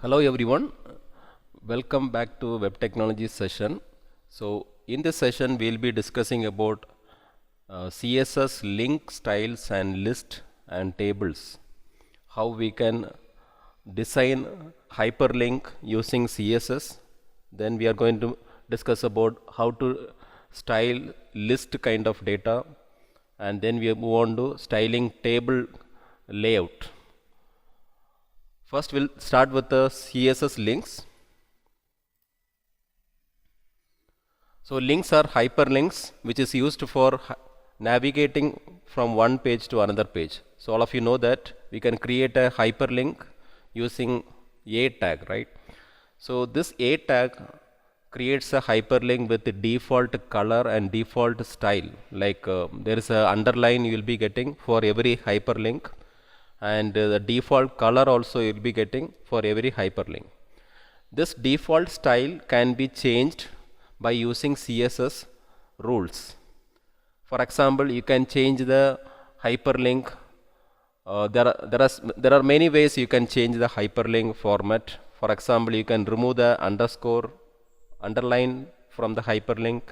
Hello everyone, welcome back to web technology session. So in this session we'll be discussing about CSS link styles and list and tables, how we can design hyperlink using CSS. Then we are going to discuss about how to style list kind of data, and then we move on to styling table layout. First we'll start with the CSS links. So links are hyperlinks which is used for navigating from one page to another page. So all of you know that we can create a hyperlink using a tag, right? So this a tag creates a hyperlink with the default color and default style. Like there is a underline you will be getting for every hyperlink, and the default color also you will be getting for every hyperlink. This default style can be changed by using CSS rules. For example, you can change the hyperlink. There are many ways you can change the hyperlink format. For example, you can remove the underline from the hyperlink.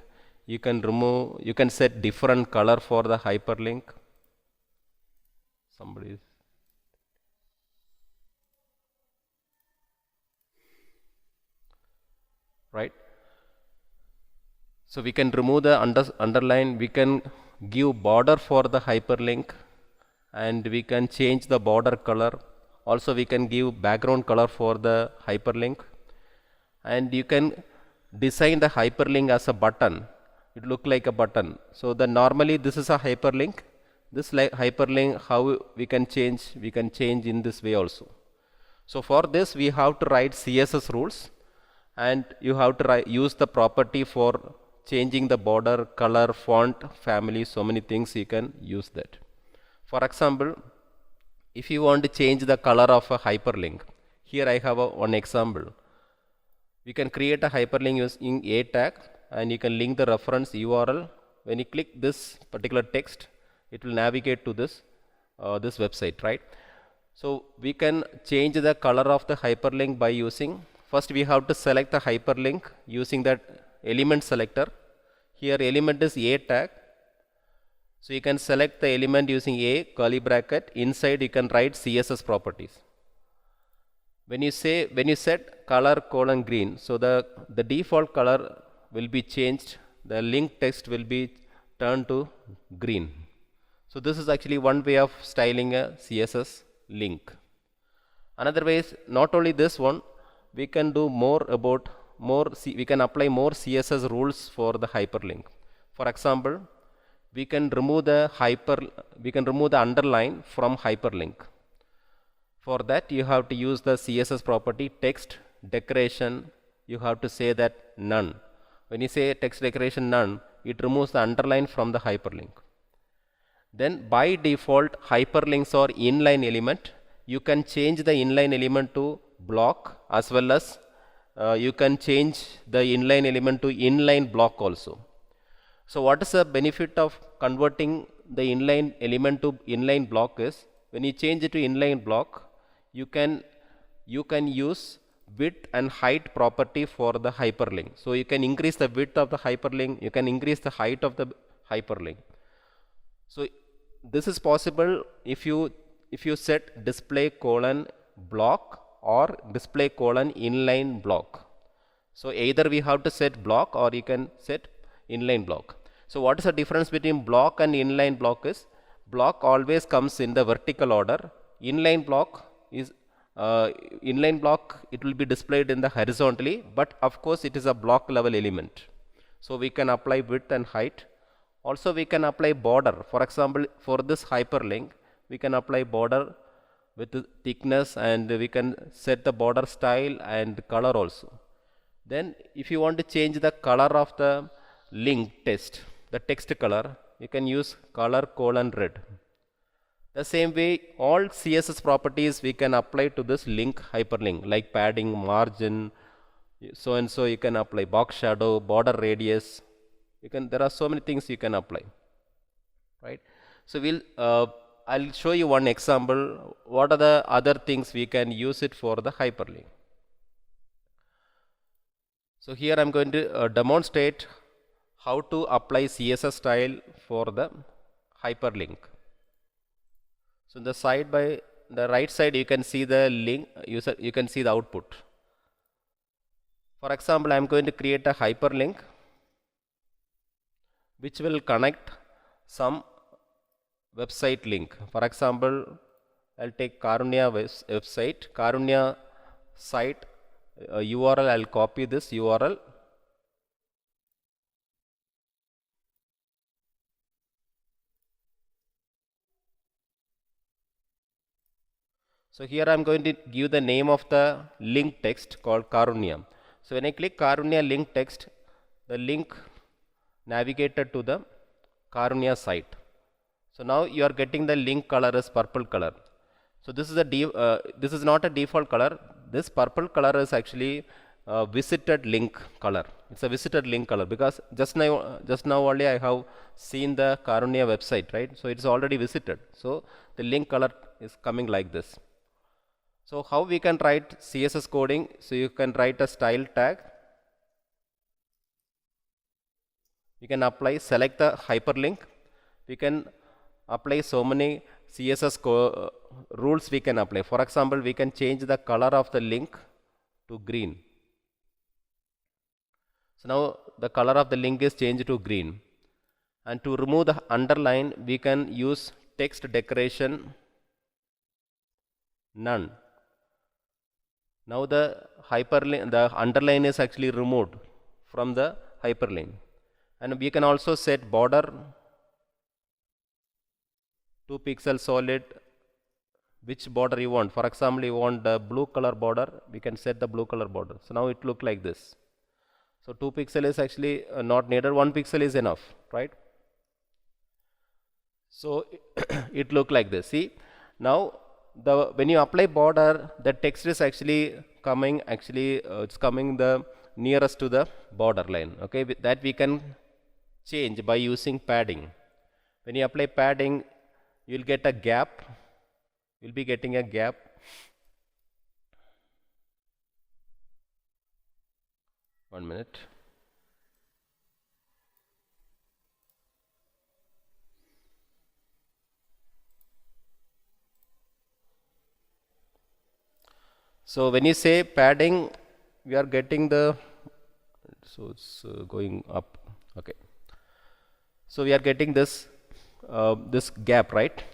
You can set different color for the hyperlink. Somebody is right. So we can remove the underline, we can give border for the hyperlink, and we can change the border color. Also we can give background color for the hyperlink, and you can design the hyperlink as a button. It look like a button. So the normally this is a hyperlink. This hyperlink, how we can change in this way also. So for this we have to write CSS rules, and you have to use the property for changing the border, color, font, family, so many things you can use that. For example, if you want to change the color of a hyperlink, here I have one example. We can create a hyperlink using a tag, and you can link the reference URL. When you click this particular text, it will navigate to this website, right? So we can change the color of the hyperlink by using, first we have to select the hyperlink using that element selector. Here element is a tag. So you can select the element using a curly bracket. Inside you can write CSS properties. When you set color :green, so the default color will be changed. The link text will be turned to green. So this is actually one way of styling a CSS link. Another way is not only this one, we can do we can apply more CSS rules for the hyperlink. For example, we can remove the underline from hyperlink. For that you have to use the CSS property text decoration. You have to say that none. When you say text decoration none, it removes the underline from the hyperlink. Then by default hyperlinks are inline element. You can change the inline element to block, as well as you can change the inline element to inline block also. So what is the benefit of converting the inline element to inline block is, when you change it to inline block, you can use width and height property for the hyperlink. So you can increase the width of the hyperlink, you can increase the height of the hyperlink. So this is possible if you set display : block or display : inline block. So either we have to set block or you can set inline block. So what is the difference between block and inline block is, block always comes in the vertical order. Inline block it will be displayed in the horizontally, but of course it is a block level element. So we can apply width and height. Also we can apply border. For example, for this hyperlink we can apply border with the thickness, and we can set the border style and color also. Then if you want to change the color of the link text, the text color, you can use color :red. The same way all CSS properties we can apply to this link hyperlink, like padding, margin, so and so you can apply box shadow, border radius. There are so many things you can apply, right? So I'll show you one example. What are the other things we can use it for the hyperlink? So here I'm going to demonstrate how to apply CSS style for the hyperlink. So the side by the right side you can see the link, you can see the output. For example, I'm going to create a hyperlink which will connect some website link. For example, I'll take Karunya website, Karunya site URL. I'll copy this URL. So here I'm going to give the name of the link text called Karunya. So when I click Karunya link text, the link navigated to the Karunya site. So now you are getting the link color as purple color. So this is this is not a default color. This purple color is actually a visited link color. It's a visited link color because just now only I have seen the Karunya website, right? So it's already visited. So the link color is coming like this. So how we can write CSS coding? So you can write a style tag. You can apply, select the hyperlink. We can apply so many CSS rules we can apply. For example, we can change the color of the link to green. So now the color of the link is changed to green. And to remove the underline, we can use text decoration none. Now the hyperlink, the underline is actually removed from the hyperlink. And we can also set border 2 pixel solid, which border you want. For example, you want the blue color border, we can set the blue color border. So now it look like this. So 2 pixel is actually not needed, 1 pixel is enough, right? So it look like this. See, now when you apply border, the text is actually coming, it's coming the nearest to the border line. Okay, that we can change by using padding. When you apply padding, you will get a gap. You'll be getting a gap. One minute. So when you say padding, we are getting the, so it's going up. Okay. So we are getting this this gap, right?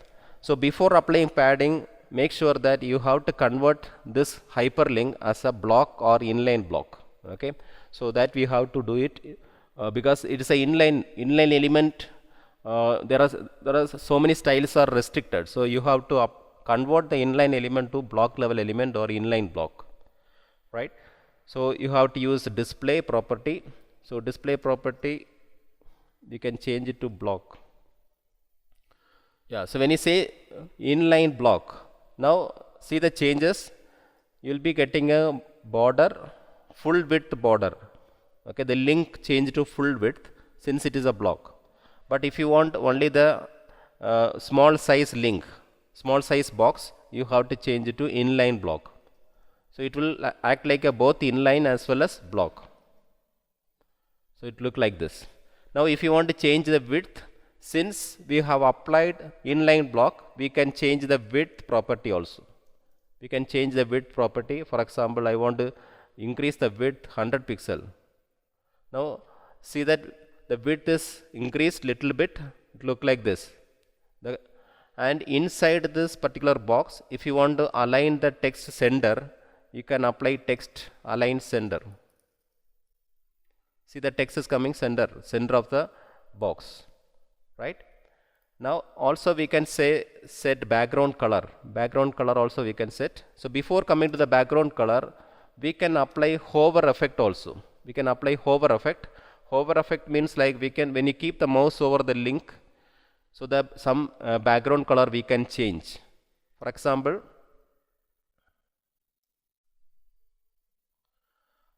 So before applying padding, make sure that you have to convert this hyperlink as a block or inline block. Okay, so that we have to do it because it is a inline element. There are so many styles are restricted, so you have to convert the inline element to block level element or inline block, right? So you have to use display property. So display property, you can change it to block. Yeah, so when you say inline block, now see the changes. You will be getting a border, full width border. Okay, the link changed to full width since it is a block. But if you want only the small size link, small size box, you have to change it to inline block. So it will act like a both inline as well as block. So it look like this. Now if you want to change the width, since we have applied inline block, we can change the width property also. We can change the width property. For example, I want to increase the width 100 pixel. Now see that the width is increased little bit. It look like this. And inside this particular box, if you want to align the text center, you can apply text align center. See, the text is coming center of the box, right? Now also we can say set background color. Background color also we can set. So before coming to the background color, we can apply hover effect also. We can apply hover effect. Hover effect means like we can, when you keep the mouse over the link, so the some background color we can change. For example,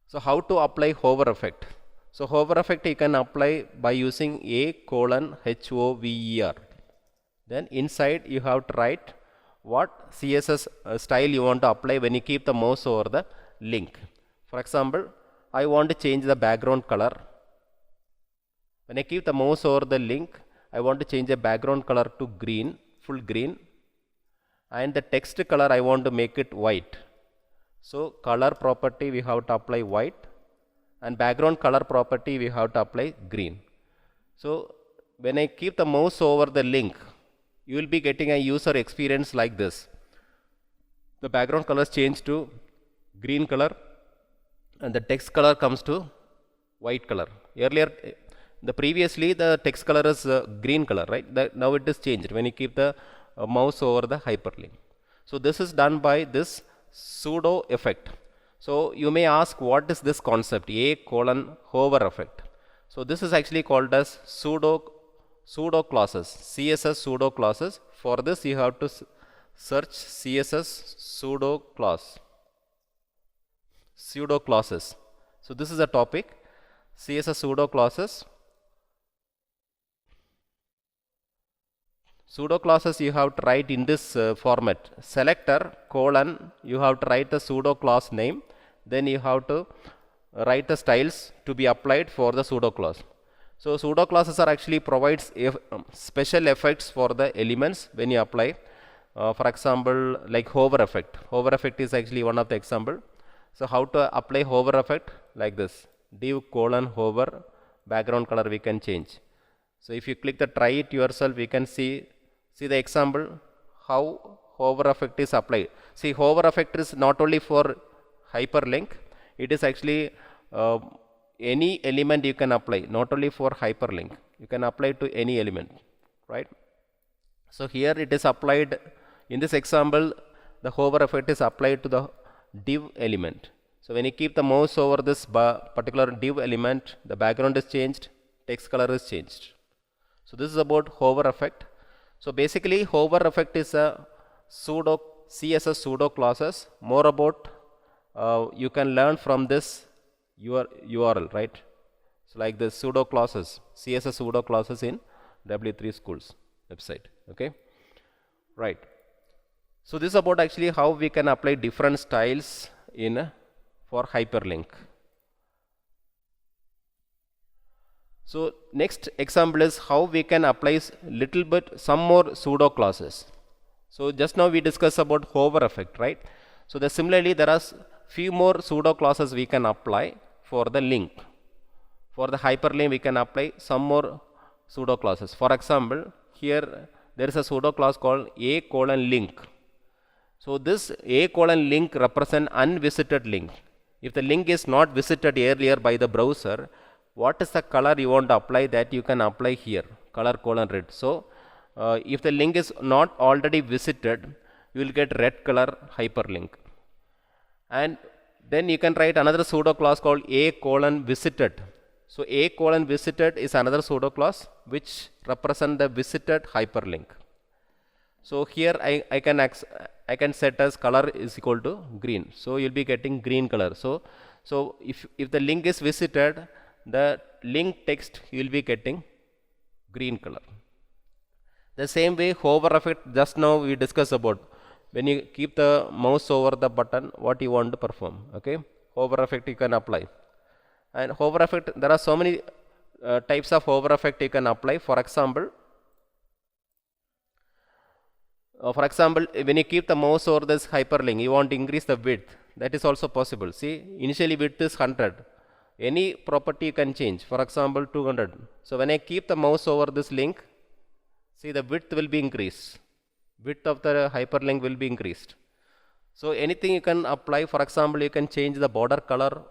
so how to apply hover effect? So hover effect you can apply by using A::HOVER. Then inside you have to write what CSS style you want to apply when you keep the mouse over the link. For example, I want to change the background color. When I keep the mouse over the link, I want to change the background color to green, full green, and the text color I want to make it white. So color property we have to apply white, and background color property we have to apply green. So when I keep the mouse over the link, you will be getting a user experience like this. The background colors change to green color and the text color comes to white color. Earlier, previously the text color is green color, right? Now it is changed when you keep the mouse over the hyperlink. So this is done by this pseudo effect. So you may ask, what is this concept, hover effect? So this is actually called as pseudo classes, CSS pseudo classes. For this you have to search CSS pseudo classes. So this is a topic, CSS pseudo classes. Pseudo classes you have to write in this format: selector : you have to write the pseudo class name, then you have to write the styles to be applied for the pseudo class. So pseudo classes are actually provides special effects for the elements when you apply. For example, like hover effect. Hover effect is actually one of the example. So how to apply hover effect? Like this: div : hover, background color we can change. So if you click the try it yourself, we can see the example how hover effect is applied. See, hover effect is not only for hyperlink, it is actually any element you can apply, not only for hyperlink, you can apply to any element, right? So here it is applied in this example. The hover effect is applied to the div element. So when you keep the mouse over this particular div element, the background is changed, text color is changed. So this is about hover effect. So basically hover effect is a CSS pseudo classes. More about you can learn from this URL, right? So like this pseudo classes, CSS pseudo classes in W3 Schools website. Okay, right. So this is about actually how we can apply different styles for hyperlink. So next example is how we can apply some more pseudo classes. So just now we discussed about hover effect, right? So similarly there are few more pseudo classes we can apply for the link. For the hyperlink we can apply some more pseudo classes. For example, here there is a pseudo class called link. So this link represents unvisited link. If the link is not visited earlier by the browser, what is the color you want to apply? That you can apply here, color red. So if the link is not already visited, you will get red color hyperlink. And then you can write another pseudo class called visited. So visited is another pseudo class which represent the visited hyperlink. So here I can set as color is equal to green. So you'll be getting green color. So if the link is visited, the link text you will be getting green color. The same way hover effect, just now we discussed about, when you keep the mouse over the button, what you want to perform. Okay, hover effect you can apply. And hover effect, there are so many types of hover effect you can apply. For example, when you keep the mouse over this hyperlink, you want to increase the width. That is also possible. See, initially width is 100. Any property you can change. For example, 200. So when I keep the mouse over this link, see, the width will be increased. Width of the hyperlink will be increased. So anything you can apply. For example, you can change the border color.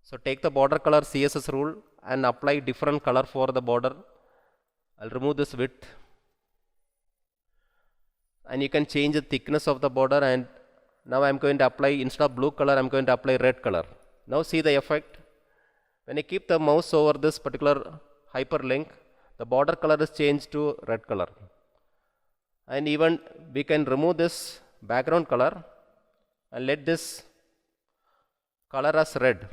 So take the border color CSS rule and apply different color for the border. I'll remove this width. And you can change the thickness of the border, and now I'm going to apply, instead of blue color, I'm going to apply red color. Now see the effect. When I keep the mouse over this particular hyperlink, the border color is changed to red color. And even we can remove this background color and let this color as red.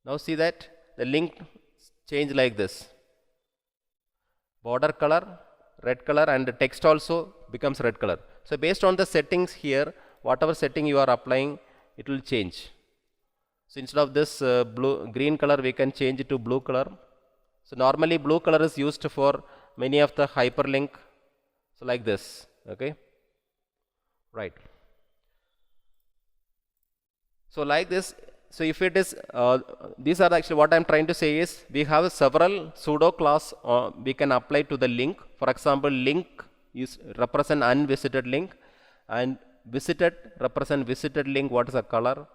Now see that the link change like this. Border color, red color, and the text also becomes red color. So based on the settings here, whatever setting you are applying, it will change. So instead of this green color, we can change it to blue color. So normally blue color is used for many of the hyperlink. So like this, okay, right. So like this, so if it is, these are actually what I am trying to say is we have several pseudo class we can apply to the link. For example, link is represent unvisited link, and visited represent visited link. What is the color,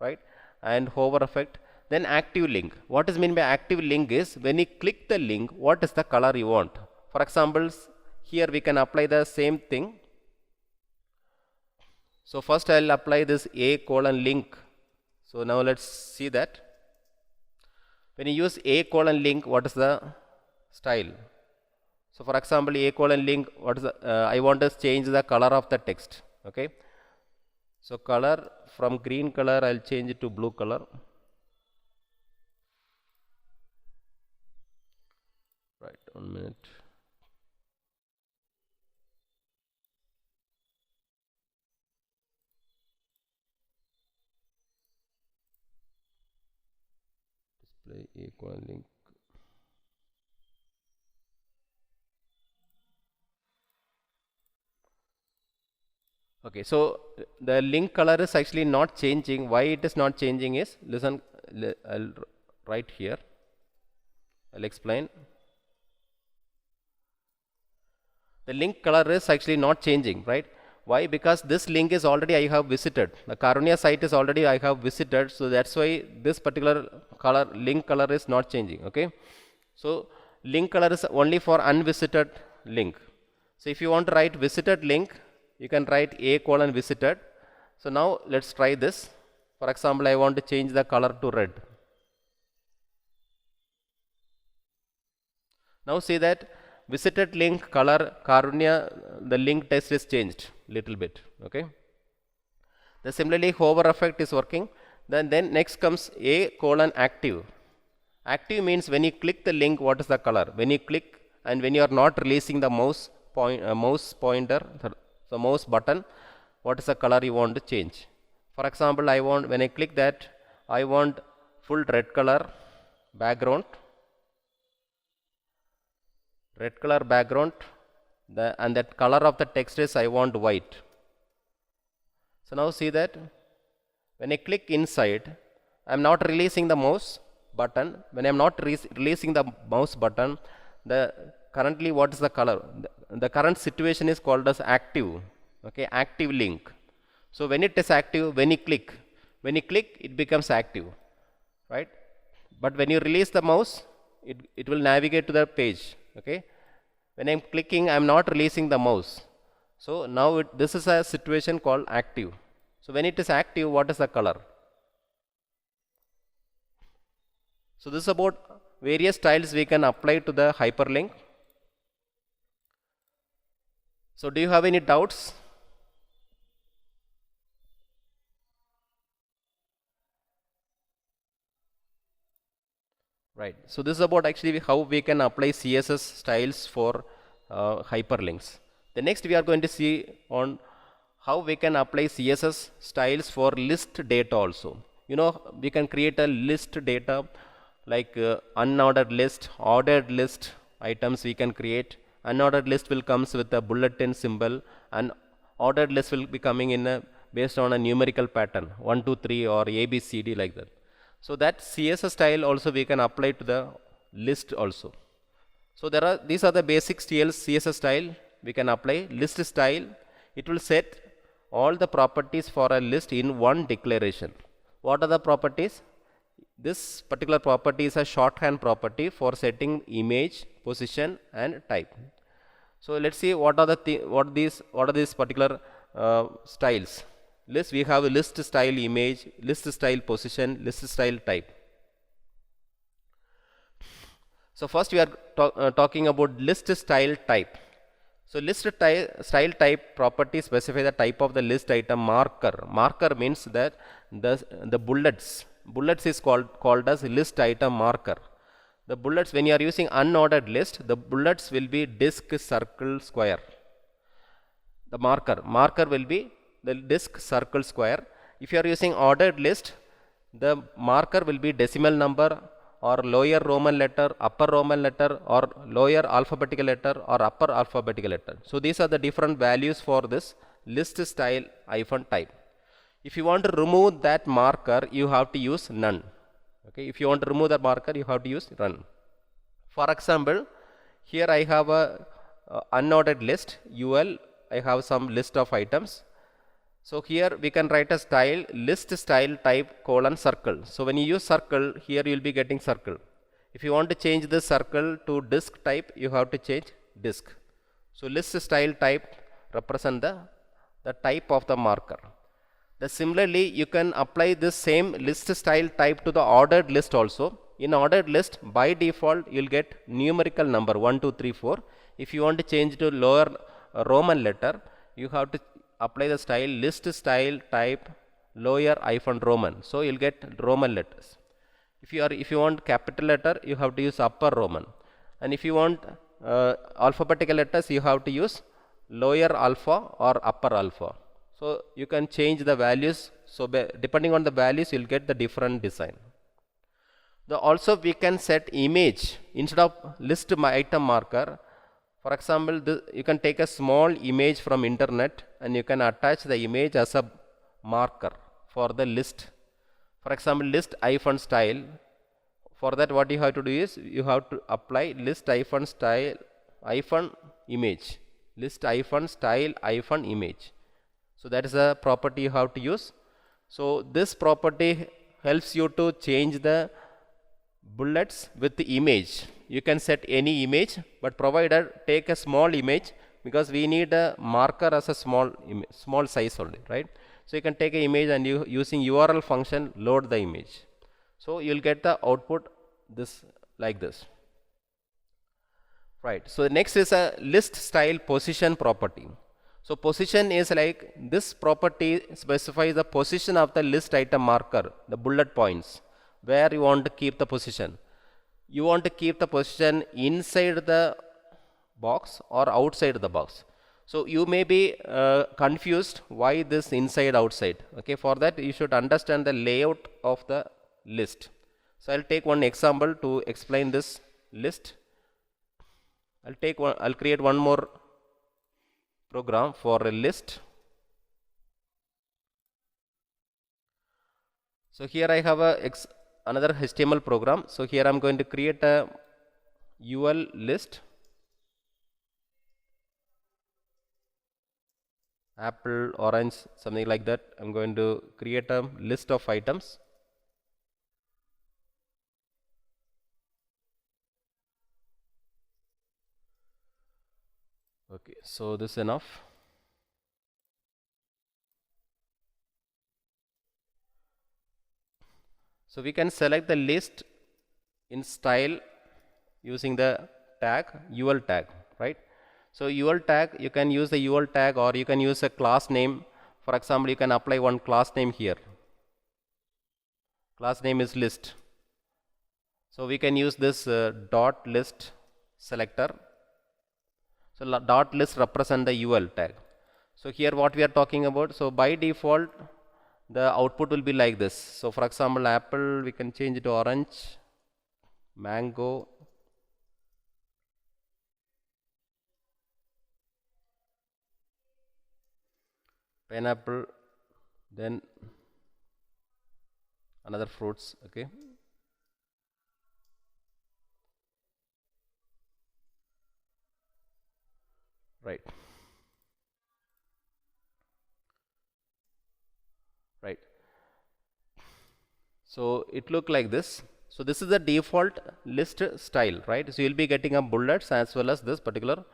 right? And hover effect. Then active link. What is mean by active link is when you click the link, what is the color you want. For example, here we can apply the same thing. So first I will apply this a colon link. So now let's see that. When you use a colon link, what is the style? So for example, a colon link, what is the, I want to change the color of the text. Okay. So color from green color, I'll change it to blue color. Right, 1 minute. Display a colon link. Okay, so the link color is actually not changing. Why it is not changing is, listen, I'll write here. I'll explain. The link color is actually not changing, right? Why? Because this link is already I have visited. The Karunya site is already I have visited. So that's why this particular color, link color is not changing. Okay. So link color is only for unvisited link. So if you want to write visited link, you can write a colon visited. So now let's try this. For example, I want to change the color to red. Now see that visited link color Karunya, the link text is changed little bit. Okay. The similarly hover effect is working. Then next comes a colon active. Active means when you click the link, what is the color? When you click and when you are not releasing the mouse pointer, the mouse button, what is the color you want to change? For example, I want, when I click that, I want full red color background, and that color of the text is I want white. So now see that when I click inside, I am not releasing the mouse button. When I am not releasing the mouse button, the currently what is the color? The current situation is called as active. Okay, active link. So when it is active, when you click, it becomes active, right? But when you release the mouse, it will navigate to the page. Okay. When I am clicking, I am not releasing the mouse. So now this is a situation called active. So when it is active, what is the color? So this is about various styles we can apply to the hyperlink. So do you have any doubts? Right. So this is about actually how we can apply CSS styles for hyperlinks. The next we are going to see on how we can apply CSS styles for list data also. You know, we can create a list data like unordered list, ordered list items we can create. Unordered list will comes with a bulletin symbol, and ordered list will be coming in based on a numerical pattern 1, 2, 3 or A, B, C, D like that. So that CSS style also we can apply to the list also. So there are, these are the basic CSS style we can apply. List style, it will set all the properties for a list in one declaration. What are the properties? This particular property is a shorthand property for setting image, position and type. So let's see what are these particular styles. List, we have a list style image, list style position, list style type. So first we are talking about list style type. So list style type property specify the type of the list item marker. Marker means that the bullets is called as list item marker. The bullets, when you are using unordered list, the bullets will be disk, circle, square. The marker will be the disk, circle, square. if you are using ordered list, the marker will be decimal number or lower Roman letter, upper Roman letter, or lower alphabetical letter or upper alphabetical letter. So these are the different values for this list style hyphen type. If you want to remove that marker, you have to use none. Okay, if you want to remove the marker, you have to use none. For example, here I have a unordered list UL. I have some list of items. So here we can write a style list style type colon circle. So when you use circle, here you will be getting circle. If you want to change this circle to disk type, you have to change disk. So list style type represent the type of the marker. Similarly, you can apply this same list style type to the ordered list also. In ordered list, by default, you will get numerical number 1, 2, 3, 4. If you want to change to lower Roman letter, you have to apply the style list style type lower hyphen Roman. So you will get Roman letters. If you want capital letter, you have to use upper Roman. And if you want alphabetical letters, you have to use lower alpha or upper alpha. So you can change the values. So depending on the values, you will get the different design. Also we can set image instead of list item marker. For example, you can take a small image from internet and you can attach the image as a marker for the list. For example, list hyphen style. For that, what you have to do is you have to apply list hyphen style hyphen image. List hyphen style hyphen image. So that is a property you have to use. So this property helps you to change the bullets with the image. You can set any image, but provided take a small image, because we need a marker as a small size only, right? So you can take an image and you using URL function load the image. So you will get the output like this. Right. So next is a list style position property. So position is like this property specifies the position of the list item marker, the bullet points, where you want to keep the position. You want to keep the position inside the box or outside the box. So you may be confused why this inside outside. Okay, for that you should understand the layout of the list. So I'll take one example to explain this list. I'll create one more program for a list. So here I have another HTML program. So here I'm going to create a UL list. Apple, orange, something like that. I'm going to create a list of items. Okay, so this is enough. So we can select the list in style using the tag UL tag, right? So UL tag, you can use the UL tag or you can use a class name. For example, you can apply one class name here. Class name is list. So we can use this dot list selector. So dot list represent the UL tag. So here what we are talking about, so by default the output will be like this. So for example, apple, we can change it to orange, mango, pineapple, then another fruits. Okay, right. Right. So it look like this. So this is the default list style, right? So you'll be getting a bullets as well as this particular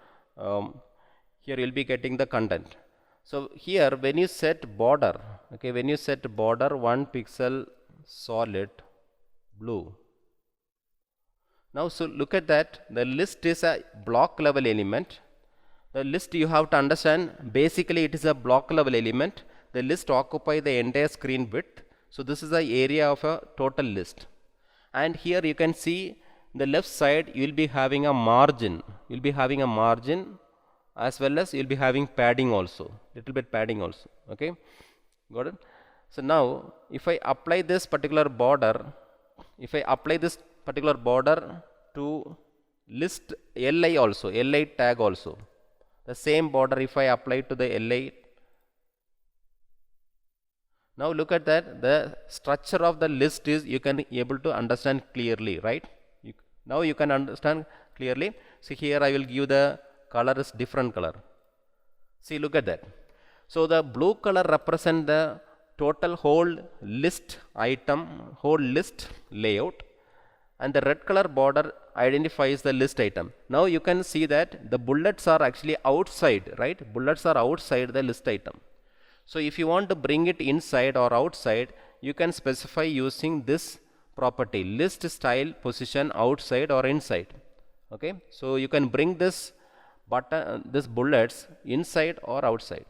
here you'll be getting the content. So here when you set border, okay, when you set border 1 pixel solid blue. Now so look at that, the list is a block level element. The list, you have to understand, basically it is a block level element. The list occupies the entire screen width. So this is the area of a total list. And here you can see the left side you will be having a margin. You will be having a margin as well as you will be having padding also, little bit padding also. Okay, got it? So now if I apply this particular border, if I apply this particular border to list li also, li tag also, the same border if I apply to the li, now look at that, the structure of the list is, you can able to understand clearly, right? Now you can understand clearly. See here I will give the color is different color. See, look at that. So the blue color represent the total whole list item, whole list layout, and the red color border identifies the list item. Now you can see that the bullets are actually outside, right? Bullets are outside the list item. So if you want to bring it inside or outside, you can specify using this property, list style position outside or inside. Okay, so you can bring this button, this bullets inside or outside,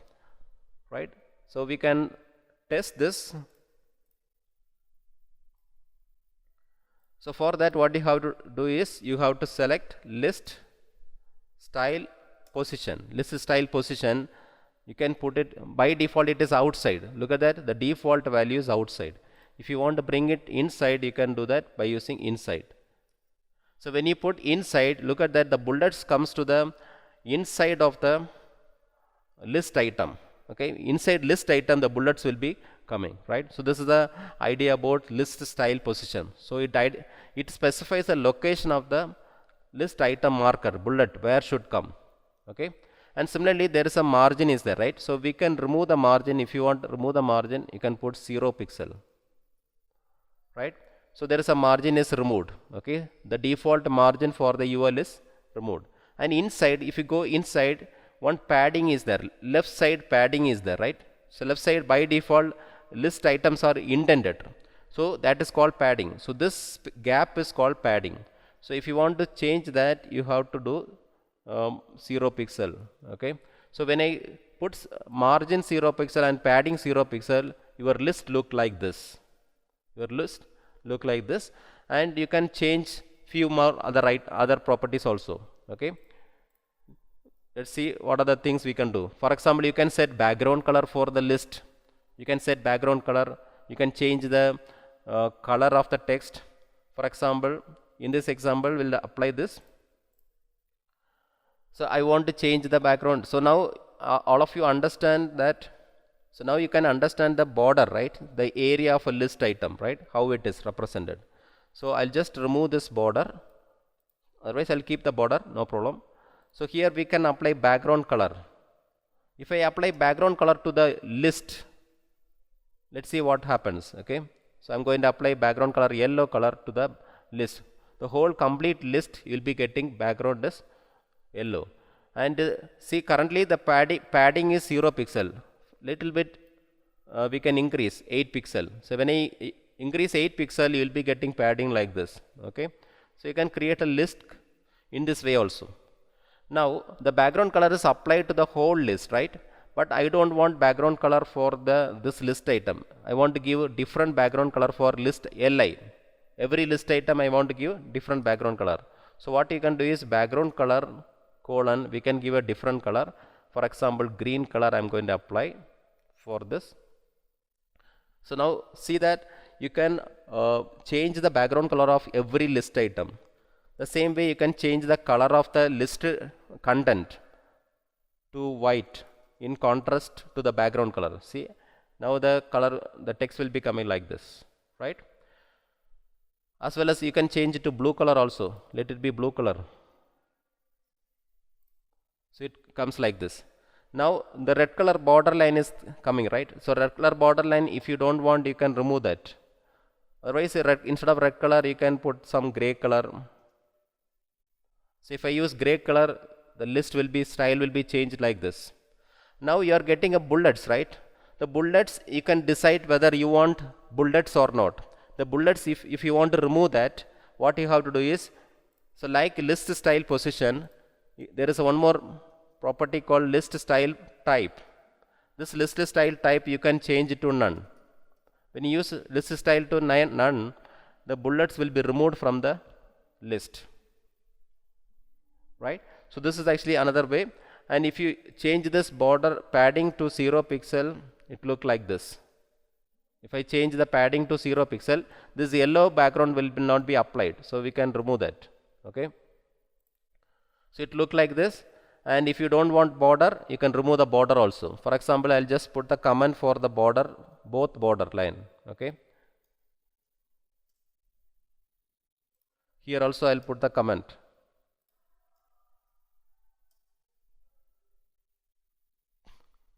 right? So we can test this. So for that, what you have to do is, you have to select list style position. List style position, you can put it, by default it is outside. Look at that, the default value is outside. If you want to bring it inside, you can do that by using inside. So when you put inside, look at that, the bullets comes to the inside of the list item. Okay, inside list item the bullets will be coming, right? So this is the idea about list style position. So it specifies the location of the list item marker, bullet, where should come. Okay, and similarly there is a margin is there, right? So we can remove the margin. If you want to remove the margin, you can put 0 pixel, right? So there is a margin is removed. Okay, the default margin for the UL is removed. And inside, if you go inside, one padding is there, left side padding is there, right? So left side by default list items are indented, so that is called padding. So this gap is called padding. So if you want to change that, you have to do 0 pixel. Okay, so when I put margin 0 pixel and padding 0 pixel, your list look like this, your list look like this. And you can change few more other properties also. Okay, let's see what are the things we can do. For example, you can set background color for the list. You can set background color. You can change the color of the text. For example, in this example, we'll apply this. So I want to change the background. So now all of you understand that. So now you can understand the border, right? The area of a list item, right? How it is represented. So I'll just remove this border. Otherwise, I'll keep the border, no problem. So here we can apply background color. If I apply background color to the list, let's see what happens. Okay, so I'm going to apply background color, yellow color to the list. The whole complete list you'll be getting background is yellow. And see, currently the padding is 0 pixel. Little bit we can increase 8 pixel. So when I increase 8 pixel, you will be getting padding like this. Okay, so you can create a list in this way also. Now the background color is applied to the whole list, right? But I don't want background color for this list item. I want to give a different background color for list li. Every list item I want to give different background color. So what you can do is background color colon, we can give a different color. For example, green color I'm going to apply for this. So now see that you can change the background color of every list item. The same way you can change the color of the list content to white in contrast to the background color. See, now the color, the text will be coming like this, right? As well as you can change it to blue color also. Let it be blue color. So it comes like this. Now the red color border line is coming, right? So red color border line, if you don't want, you can remove that. Otherwise, instead of red color, you can put some gray color. So if I use gray color, the list will be, style will be changed like this. Now you are getting a bullets, right? The bullets, you can decide whether you want bullets or not. The bullets, if you want to remove that, what you have to do is, so like list style position, there is one more property called list style type. This list style type you can change it to none. When you use list style to none, the bullets will be removed from the list, right? So this is actually another way. And if you change this border padding to 0 pixel, it look like this. If I change the padding to 0 pixel, this yellow background will not be applied. So we can remove that. Okay. So it look like this. And if you don't want border, you can remove the border also. For example, I'll just put the comment for the border, both border line. Okay. Here also I'll put the comment.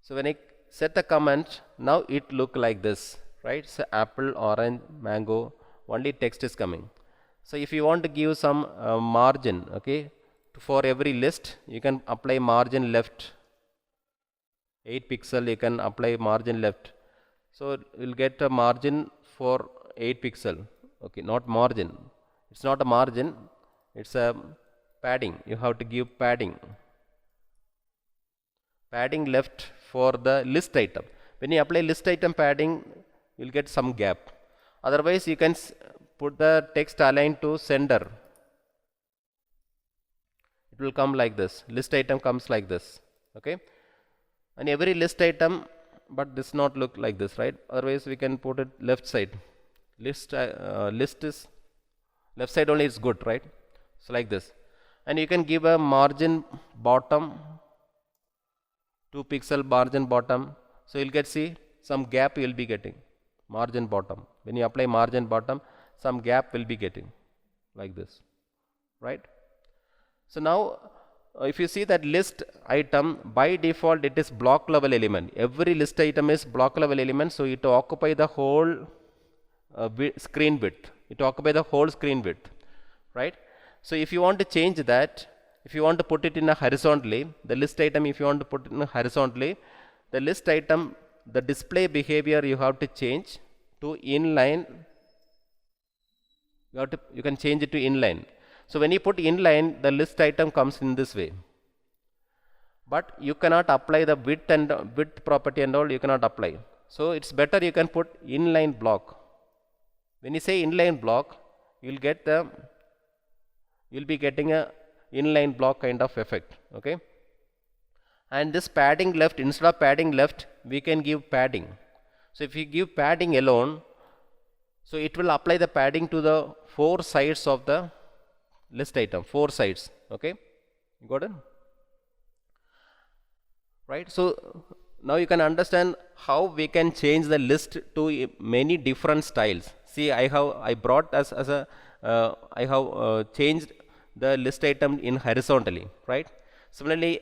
So when I set the comment, now it look like this, right? So apple, orange, mango, only text is coming. So if you want to give some margin, okay, for every list, you can apply margin left. 8 pixel, you can apply margin left. So you'll get a margin for 8 pixel. Okay, not margin. It's not a margin. It's a padding. You have to give padding. Padding left for the list item. When you apply list item padding, you'll get some gap. Otherwise, you can put the text aligned to sender. It will come like this. List item comes like this. Okay. And every list item, but this not look like this, right? Otherwise, we can put it left side. List is left side only is good, right? So like this. And you can give a margin bottom, 2 pixel margin bottom. So you'll get, see, some gap you will be getting. Margin bottom. When you apply margin bottom, some gap will be getting like this, right? So now if you see that list item, by default it is block level element. Every list item is block level element, so it occupy the whole screen width. It occupy the whole screen width, right? So if you want to change that, if you want to put it in a horizontally, the list item, if you want to put it in a horizontally, the list item, the display behavior you have to change to inline. You can change it to inline. So when you put inline, the list item comes in this way. But you cannot apply the width and width property and all, you cannot apply. So it's better you can put inline block. When you say inline block, you'll be getting a inline block kind of effect. Okay. And this padding left, instead of padding left, we can give padding. So if you give padding alone, so it will apply the padding to the 4 sides of the list item, 4 sides. Okay, you got it, right? So now you can understand how we can change the list to many different styles. See, I have changed the list item in horizontally, right? Similarly,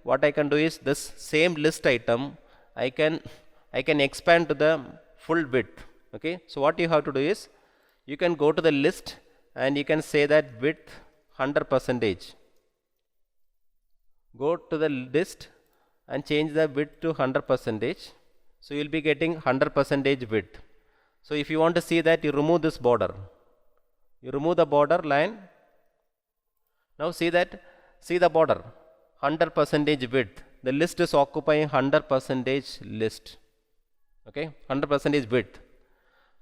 what I can do is this same list item, I can expand to the full width. Okay, so what you have to do is, you can go to the list and you can say that width 100%. Go to the list and change the width to 100%. So you will be getting 100% width. So if you want to see that, you remove this border. You remove the border line. Now see the border, 100% width. The list is occupying 100% list. Okay, 100% width.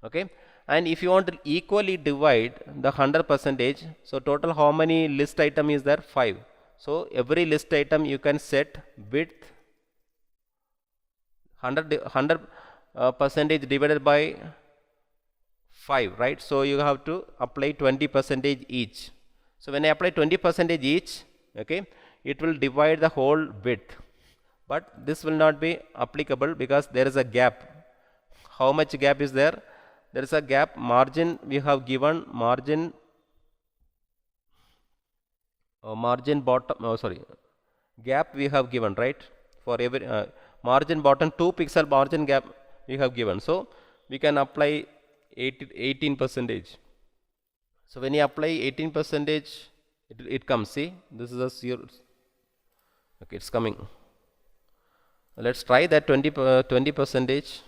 Okay, and if you want to equally divide the 100%, so total how many list item is there? 5. So every list item you can set width 100% divided by 5, right? So you have to apply 20% each. So when I apply 20% each, okay, it will divide the whole width. But this will not be applicable because there is a gap. How much gap is there? There is a gap. Margin we have given margin bottom. Gap we have given, right? For every margin bottom 2 pixel margin gap we have given. So we can apply 18%. So when you apply 18%, it comes. See, this is a 0. Okay, it's coming. Let's try that 20%.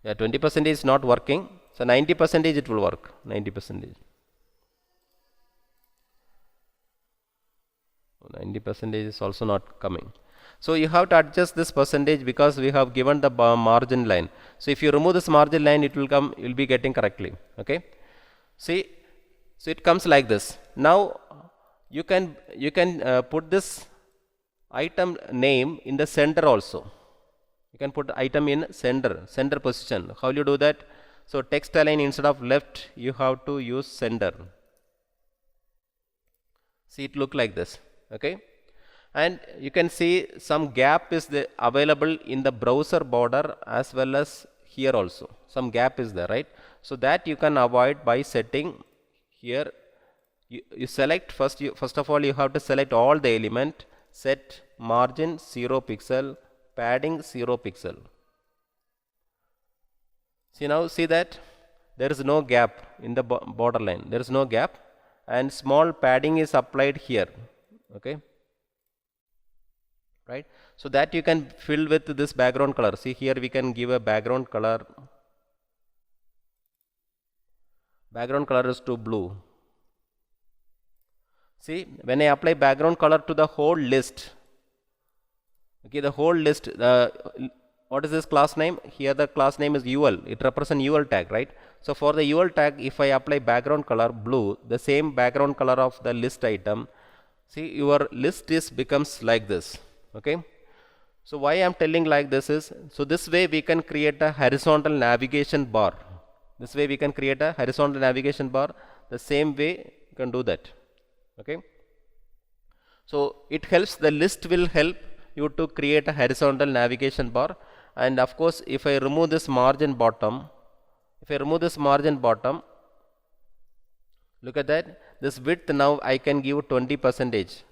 Yeah, 20% is not working. So 90% it will work. 90%. 90% is also not coming. So you have to adjust this percentage because we have given the margin line. So if you remove this margin line, it will come. You will be getting correctly. Okay. See, so it comes like this. Now you can put this item name in the center also. You can put item in center position. How will you do that? So text align, instead of left, you have to use center. See, it look like this. Okay, and you can see some gap is available in the browser border as well as here also. Some gap is there, right? So that you can avoid by setting here. You select first. First of all, you have to select all the element. Set margin 0 pixel, padding 0 pixel. See, now see that there is no gap in the borderline. There is no gap, and small padding is applied here. Okay, right? So that you can fill with this background color. See, here we can give a background color. Background color is to blue. See, when I apply background color to the whole list, okay, the whole list, what is this class name? Here the class name is UL. It represents UL tag, right? So for the UL tag, if I apply background color blue, the same background color of the list item, see, your list is becomes like this. Okay. So why I am telling like this is, so this way we can create a horizontal navigation bar. This way we can create a horizontal navigation bar. The same way you can do that. Okay, so it helps, the list will help you to create a horizontal navigation bar. And of course, if I remove this margin bottom, look at that, this width now I can give 20%.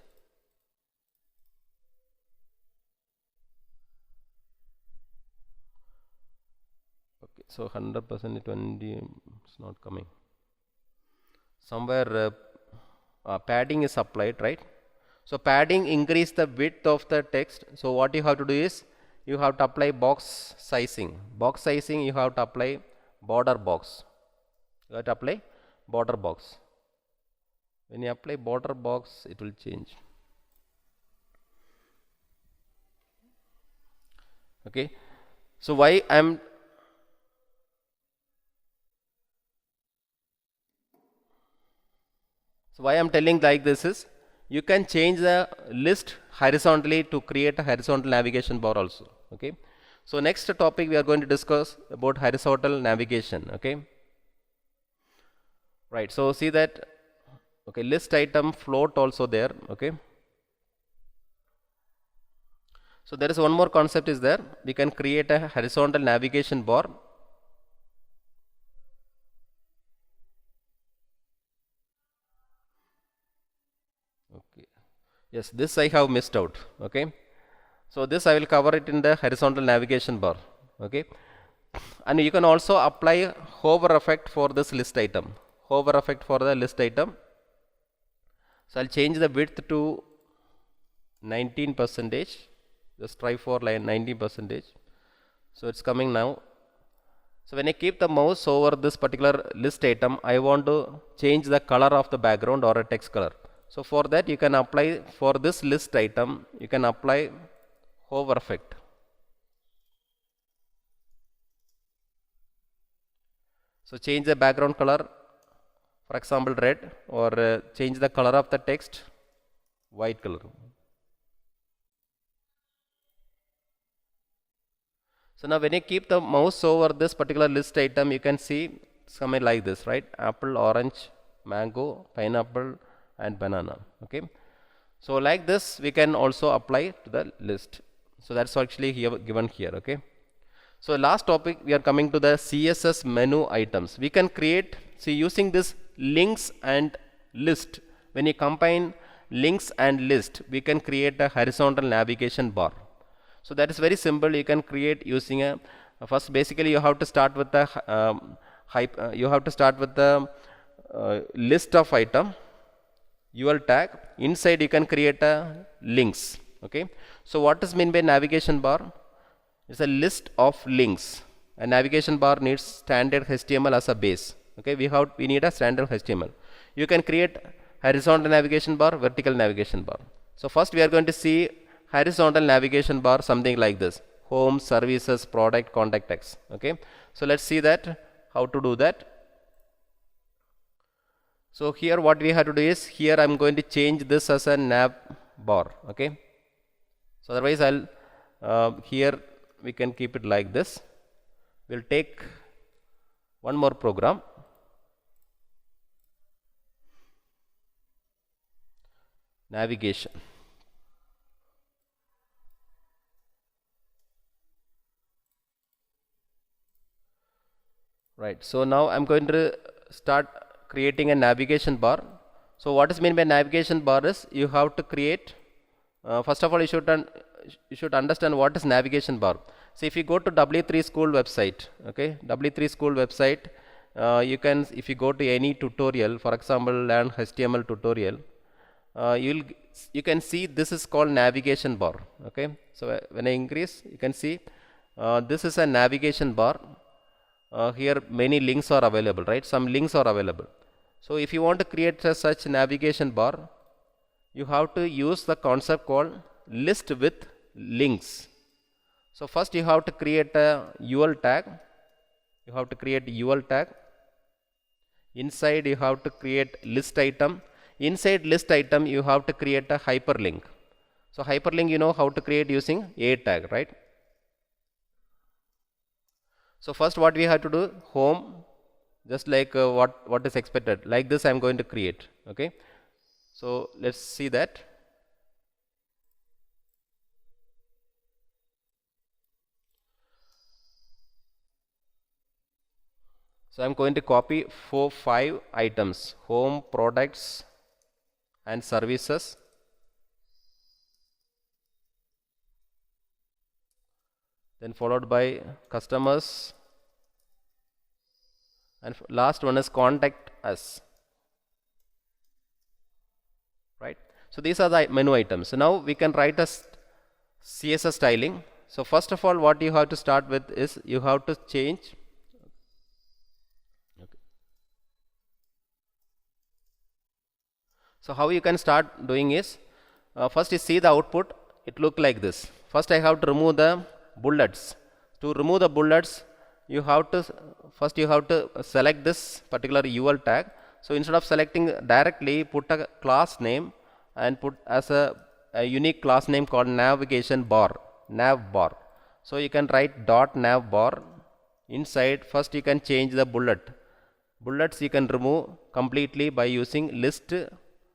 Okay, so 100% 20 is not coming. Somewhere padding is applied, right? So padding increase the width of the text. So what you have to do is, you have to apply box sizing. Box sizing, you have to apply border box. You have to apply border box. When you apply border box, it will change. Okay. So why I am telling like this is, you can change the list horizontally to create a horizontal navigation bar also. Okay. So next topic we are going to discuss about horizontal navigation. Okay. Right. So see that. Okay. List item float also there. Okay. So there is one more concept is there. We can create a horizontal navigation bar. Okay. Yes, this I have missed out. Okay. So this I will cover it in the horizontal navigation bar. Okay. And you can also apply hover effect for this list item. Hover effect for the list item. So I'll change the width to 19%. Just try for like 90%. So it's coming now. So when I keep the mouse over this particular list item, I want to change the color of the background or a text color. So for that you can apply, for this list item, you can apply hover effect. So change the background color, for example red, or change the color of the text white color. So now when you keep the mouse over this particular list item, you can see something like this, right? Apple, orange, mango, pineapple and banana. Okay. So like this we can also apply to the list. So that's actually here given here. Okay. So last topic we are coming to the CSS menu items. We can create, see, using this links and list. When you combine links and list, we can create a horizontal navigation bar. So that is very simple. You can create using a first, basically you have to start with the list of item, UL tag. Inside you can create a links. Okay. So what is meant by navigation bar? It's a list of links. A navigation bar needs standard HTML as a base. Okay, we need a standard HTML. You can create horizontal navigation bar, vertical navigation bar. So first we are going to see horizontal navigation bar, something like this: home, services, product, contact text. Okay, so let's see that how to do that. So here what we have to do is, here I'm going to change this as a nav bar. Okay, so otherwise I'll here we can keep it like this. We'll take one more program. Navigation. Right. So now I'm going to start creating a navigation bar. So what is meant by navigation bar is you have to create. First of all, you should understand what is navigation bar. So if you go to W3 school website, okay, W3 school website, you can, if you go to any tutorial, for example, learn HTML tutorial, you can see this is called navigation bar. Okay. So when I increase, you can see this is a navigation bar. Here many links are available, right? Some links are available. So if you want to create such navigation bar, you have to use the concept called list with links. So first you have to create a UL tag. You have to create UL tag. Inside you have to create list item. Inside list item you have to create a hyperlink. So hyperlink you know how to create using a tag, right? So first what we have to do, home, just like what is expected, like this I am going to create. Okay. So let's see that. So I am going to copy 5 items: home, products and services. Then followed by customers, and last one is contact us, right? So these are the menu items. So now we can write a CSS styling. So first of all what you have to start with is you have to change. Okay. So how you can start doing is, first you see the output, it look like this. First I have to remove the bullets. To remove the bullets, you have to select this particular UL tag. So instead of selecting directly, put a class name and put as a unique class name called navigation bar, nav bar. So you can write dot nav bar. Inside first you can change the bullets you can remove completely by using list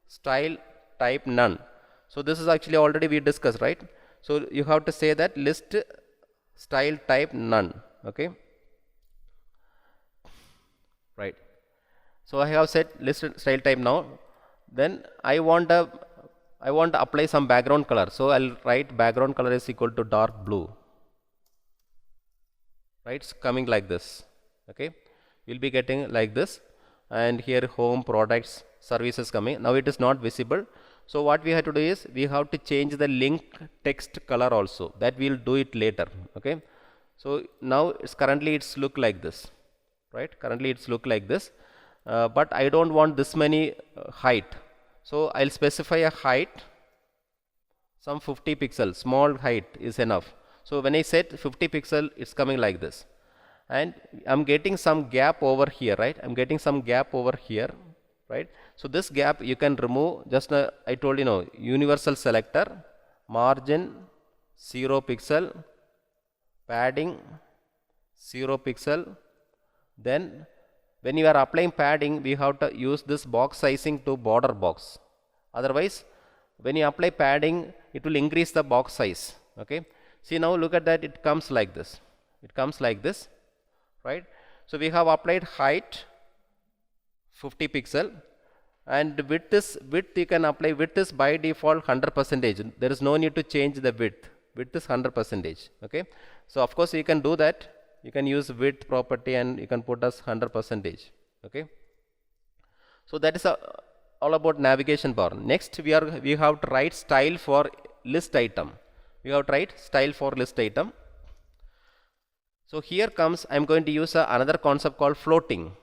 style type none. So this is actually already we discussed, right? So you have to say that list style type none. Okay, right. So I have set list style type now. Then I want to apply some background color. So I'll write background color is equal to dark blue, right? It's coming like this. Okay, you'll be getting like this, and here home, products, services coming. Now it is not visible. So what we have to do is we have to change the link text color also. That we'll do it later. Okay. So now it's look like this, right? Currently it's look like this, but I don't want this many height. So I'll specify a height, some 50 pixels, small height is enough. So when I set 50 pixel, it's coming like this, and I'm getting some gap over here, right? I'm getting some gap over here, right? So this gap you can remove. Just I told you know, universal selector, margin 0 pixel, padding 0 pixel. Then when you are applying padding, we have to use this box sizing to border box. Otherwise when you apply padding, it will increase the box size. Okay, see now look at that, it comes like this, right? So we have applied height 50 pixel, and width you can apply. Width is by default 100%. There is no need to change the width is 100%. Okay, so of course you can do that. You can use width property and you can put as 100%. Okay, so that is all about navigation bar. Next we have to write style for list item. So here comes, I am going to use another concept called floating.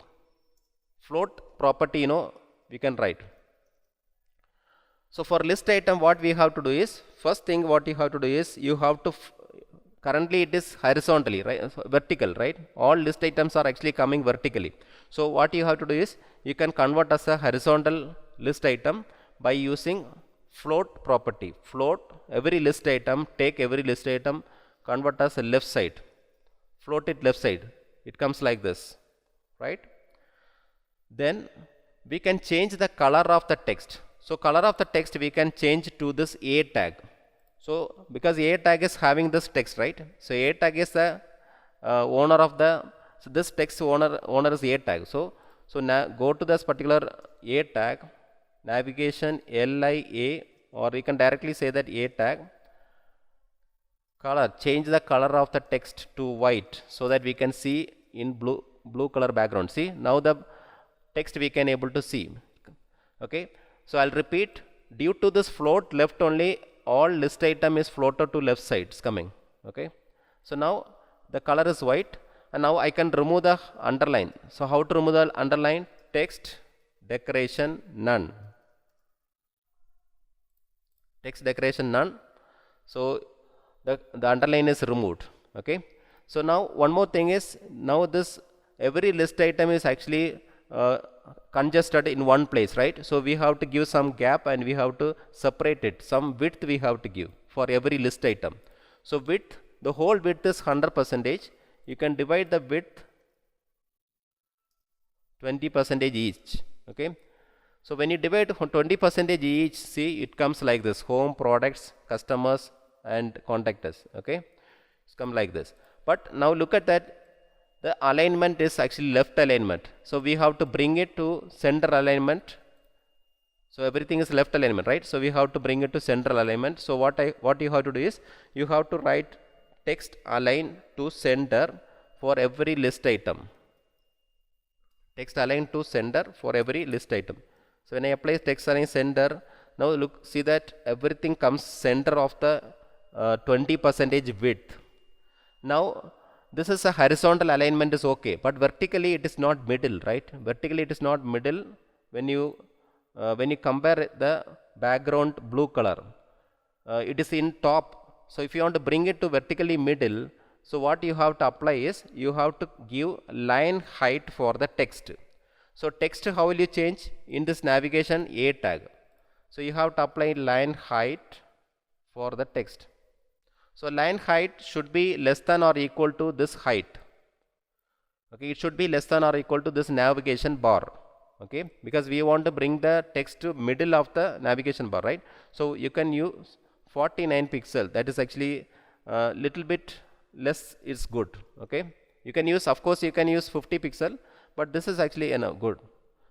Float property, you know, we can write. So for list item, what we have to do is, first thing what you have to do is, you have to currently it is horizontally, right? Vertical, right? All list items are actually coming vertically. So what you have to do is, you can convert as a horizontal list item by using float property. Float every list item, take every list item, convert as a left side, float it left side, it comes like this, right? Then we can change the color of the text. So color of the text we can change to this A tag. So because A tag is having this text, right? So A tag is the owner of the, so this text owner is A tag. So now go to this particular A tag, navigation LIA, or you can directly say that A tag, color, change the color of the text to white so that we can see in blue color background. See, now the text we can able to see. Okay, so I'll repeat, due to this float left only, all list item is floated to left side, it's coming. Okay, so now the color is white, and now I can remove the underline. So how to remove the underline? Text decoration none, text decoration none. So the underline is removed. Okay, so now one more thing is, now this every list item is actually congested in one place, right? So we have to give some gap and we have to separate it, some width we have to give for every list item. So width, the whole width is 100%. You can divide the width 20% each. Okay, so when you divide 20% each, see, it comes like this: home, products, customers, and contact us. Okay, it's come like this. But now look at that, the alignment is actually left alignment, so we have to bring it to center alignment. So everything is left alignment, right? So we have to bring it to central alignment. So what you have to do is, you have to write text align to center for every list item. Text align to center for every list item. So when I apply text align center, now look, see that everything comes center of the 20% width. Now this is a horizontal alignment is okay, but vertically it is not middle, right? Vertically it is not middle. When you compare the background blue color, it is in top. So if you want to bring it to vertically middle, so what you have to apply is, you have to give line height for the text. So text, how will you change? In this navigation A tag, so you have to apply line height for the text. So line height should be less than or equal to this height. Okay, it should be less than or equal to this navigation bar. Okay, because we want to bring the text to middle of the navigation bar, right? So you can use 49 pixel, that is actually little bit less is good. Okay, you can use, of course you can use 50 pixel, but this is actually good.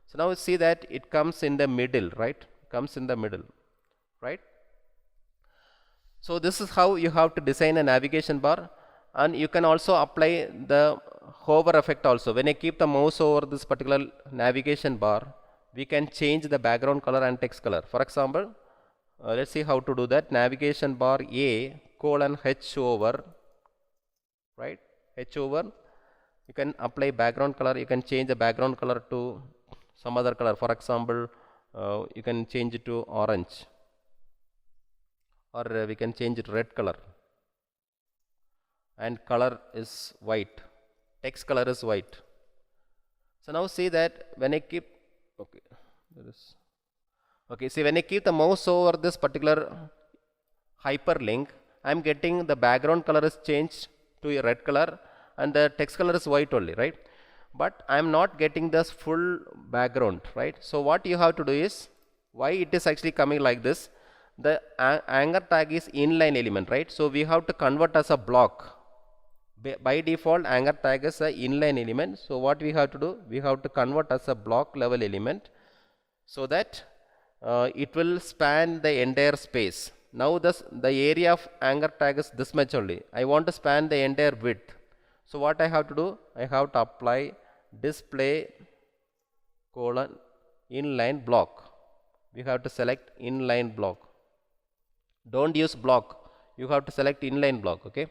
So now see that it comes in the middle, right? Comes in the middle, right? So this is how you have to design a navigation bar. And you can also apply the hover effect also. When I keep the mouse over this particular navigation bar, we can change the background color and text color. For example, let's see how to do that. Navigation bar A colon H over, right? H over, you can apply background color. You can change the background color to some other color. For example, you can change it to orange, or we can change it red color, and color is white, text color is white. So now see that when I keep, okay, there is, okay, see when I keep the mouse over this particular hyperlink, I am getting the background color is changed to a red color and the text color is white only, right? But I am not getting this full background, right? So what you have to do is, why it is actually coming like this, the anchor tag is inline element, right? So we have to convert as a block. By default anchor tag is a inline element. So what we have to do, we have to convert as a block level element, so that it will span the entire space. Now the area of anchor tag is this much only. I want to span the entire width. So what I have to do, I have to apply display colon inline block. We have to select inline block. Don't use block, you have to select inline block. Okay,